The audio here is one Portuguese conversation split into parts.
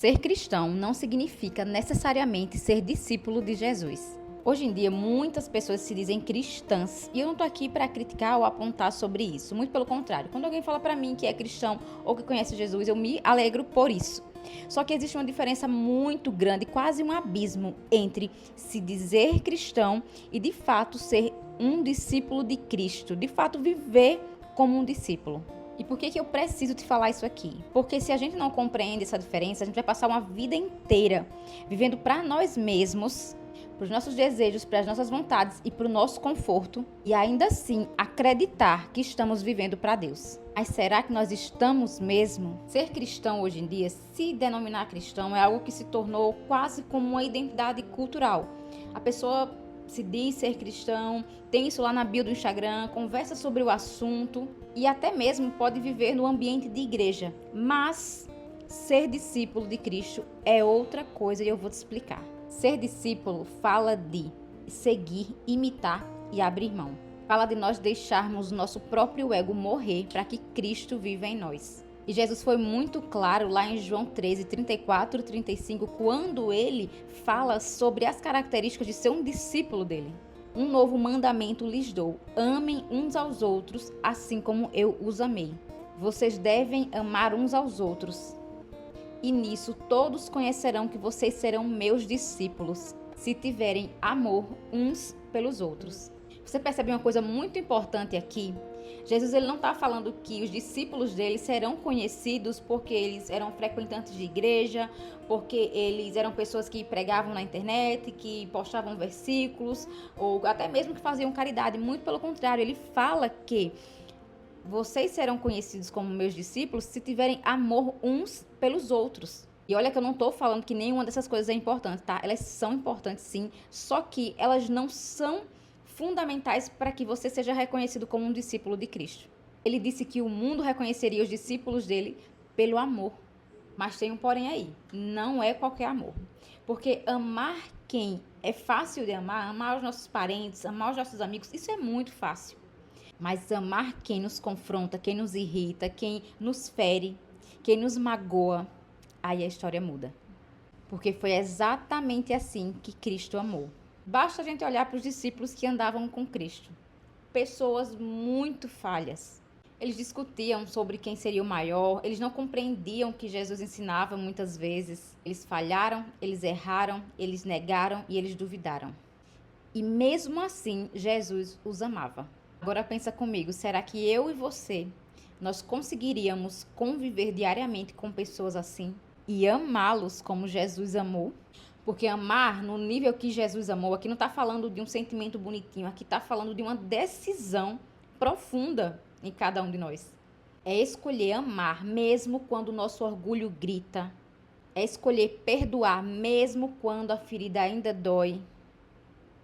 Ser cristão não significa necessariamente ser discípulo de Jesus. Hoje em dia, muitas pessoas se dizem cristãs e eu não estou aqui para criticar ou apontar sobre isso. Muito pelo contrário, quando alguém fala para mim que é cristão ou que conhece Jesus, eu me alegro por isso. Só que existe uma diferença muito grande, quase um abismo, entre se dizer cristão e de fato ser um discípulo de Cristo, de fato viver como um discípulo. E por que eu preciso te falar isso aqui? Porque se a gente não compreende essa diferença, a gente vai passar uma vida inteira vivendo para nós mesmos, para os nossos desejos, para as nossas vontades e para o nosso conforto, e ainda assim acreditar que estamos vivendo para Deus. Mas será que nós estamos mesmo? Ser cristão hoje em dia, se denominar cristão, é algo que se tornou quase como uma identidade cultural. A pessoa se diz ser cristão, tem isso lá na bio do Instagram, conversa sobre o assunto e até mesmo pode viver no ambiente de igreja. Mas ser discípulo de Cristo é outra coisa e eu vou te explicar. Ser discípulo fala de seguir, imitar e abrir mão. Fala de nós deixarmos o nosso próprio ego morrer para que Cristo viva em nós. E Jesus foi muito claro lá em João 13, 34 e 35, quando ele fala sobre as características de ser um discípulo dele. Um novo mandamento lhes dou: amem uns aos outros, assim como eu os amei. Vocês devem amar uns aos outros. E nisso todos conhecerão que vocês serão meus discípulos, se tiverem amor uns pelos outros. Você percebe uma coisa muito importante aqui? Jesus ele não está falando que os discípulos dele serão conhecidos porque eles eram frequentantes de igreja, porque eles eram pessoas que pregavam na internet, que postavam versículos, ou até mesmo que faziam caridade. Muito pelo contrário, ele fala que vocês serão conhecidos como meus discípulos se tiverem amor uns pelos outros. E olha que eu não estou falando que nenhuma dessas coisas é importante, tá? Elas são importantes sim, só que elas não são fundamentais para que você seja reconhecido como um discípulo de Cristo. Ele disse que o mundo reconheceria os discípulos dele pelo amor. Mas tem um porém aí, não é qualquer amor. Porque amar quem é fácil de amar os nossos parentes, amar os nossos amigos, isso é muito fácil. Mas amar quem nos confronta, quem nos irrita, quem nos fere, quem nos magoa, aí a história muda. Porque foi exatamente assim que Cristo amou. Basta a gente olhar para os discípulos que andavam com Cristo. Pessoas muito falhas. Eles discutiam sobre quem seria o maior, eles não compreendiam o que Jesus ensinava muitas vezes. Eles falharam, eles erraram, eles negaram e eles duvidaram. E mesmo assim, Jesus os amava. Agora pensa comigo, será que eu e você, nós conseguiríamos conviver diariamente com pessoas assim e amá-los como Jesus amou? Porque amar no nível que Jesus amou, aqui não está falando de um sentimento bonitinho, aqui está falando de uma decisão profunda em cada um de nós. É escolher amar mesmo quando o nosso orgulho grita. É escolher perdoar mesmo quando a ferida ainda dói.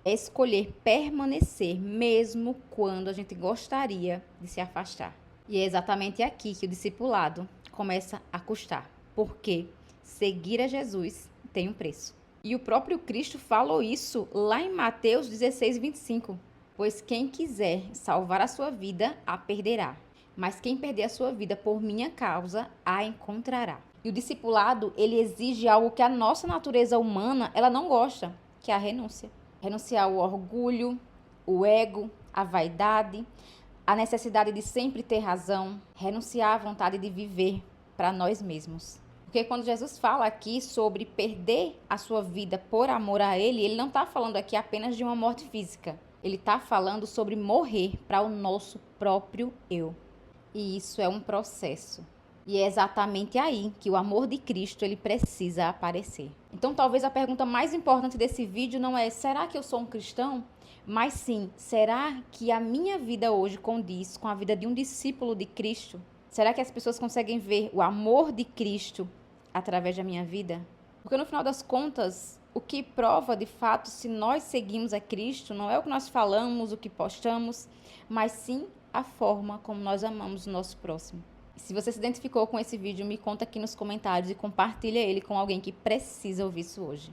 É escolher permanecer mesmo quando a gente gostaria de se afastar. E é exatamente aqui que o discipulado começa a custar. Porque seguir a Jesus tem um preço. E o próprio Cristo falou isso lá em Mateus 16, 25. Pois quem quiser salvar a sua vida, a perderá. Mas quem perder a sua vida por minha causa, a encontrará. E o discipulado, ele exige algo que a nossa natureza humana, ela não gosta, que é a renúncia. Renunciar ao orgulho, o ego, a vaidade, a necessidade de sempre ter razão. Renunciar à vontade de viver para nós mesmos. Porque quando Jesus fala aqui sobre perder a sua vida por amor a Ele, Ele não está falando aqui apenas de uma morte física. Ele está falando sobre morrer para o nosso próprio eu. E isso é um processo. E é exatamente aí que o amor de Cristo ele precisa aparecer. Então talvez a pergunta mais importante desse vídeo não é: será que eu sou um cristão? Mas sim, será que a minha vida hoje condiz com a vida de um discípulo de Cristo? Será que as pessoas conseguem ver o amor de Cristo através da minha vida? Porque no final das contas, o que prova de fato se nós seguimos a Cristo não é o que nós falamos, o que postamos, mas sim a forma como nós amamos o nosso próximo. Se você se identificou com esse vídeo, me conta aqui nos comentários e compartilha ele com alguém que precisa ouvir isso hoje.